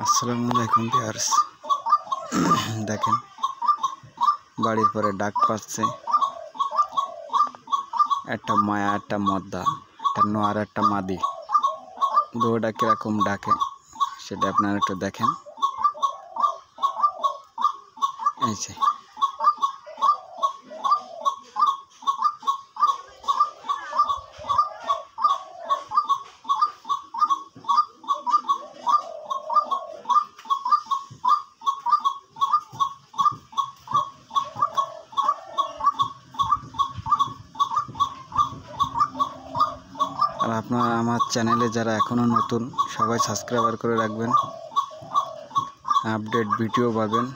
আসসালামু আলাইকুম ভিউয়ার্স। দেখেন বাড়ির পরে ডাক পাচ্ছে একটা মায়া, একটা মদ্দা, একটা নোয়ার, একটা মাদি। দুটা কিরকম ডাকে সেটা আপনারা একটু দেখেন। এই যে আর আপনারা আমার চ্যানেলে যারা এখনো নতুন সবাই সাবস্ক্রাইবার করে রাখবেন, আপডেট ভিডিও পাবেন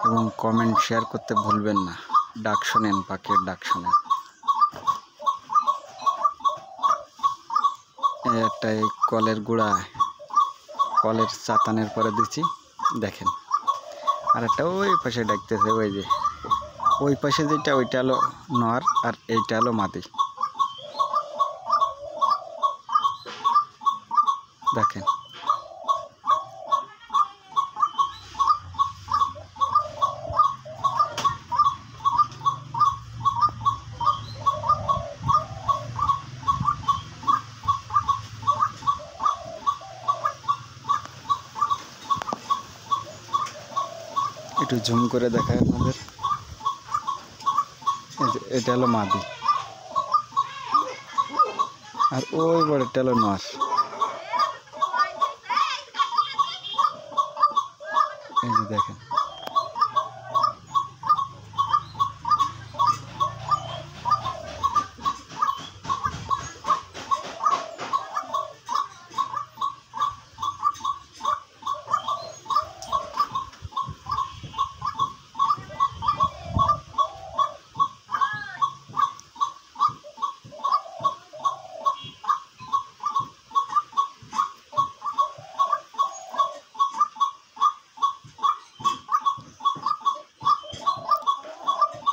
এবং কমেন্ট শেয়ার করতে ভুলবেন না। ডাক শোনেন, পাখির ডাক শোনেন। এই একটা এই কলের গোড়ায় কলের চাতানের পরে দিচ্ছি, দেখেন। আর একটা ওই পাশে ডাকতেছে, ওই যে ওই পাশে যেটা ওইটা হলো নর আর এইটা হলো মাদি। দেখেন একটু জুম করে দেখায় আপনাদের। এটা হলো মাদি আর ওই বড়টা হলো নর। এই যে দেখেন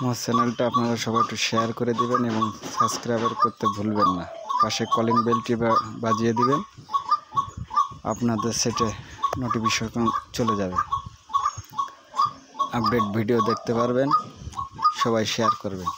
আমার চ্যানেলটা আপনারা সবাই একটু শেয়ার করে দিবেন এবং সাবস্ক্রাইবার করতে ভুলবেন না। পাশে কলিং বেলটি বাজিয়ে দিবেন, আপনাদের সেটে নোটিফিকেশন চলে যাবে, আপডেট ভিডিও দেখতে পারবেন। সবাই শেয়ার করবেন।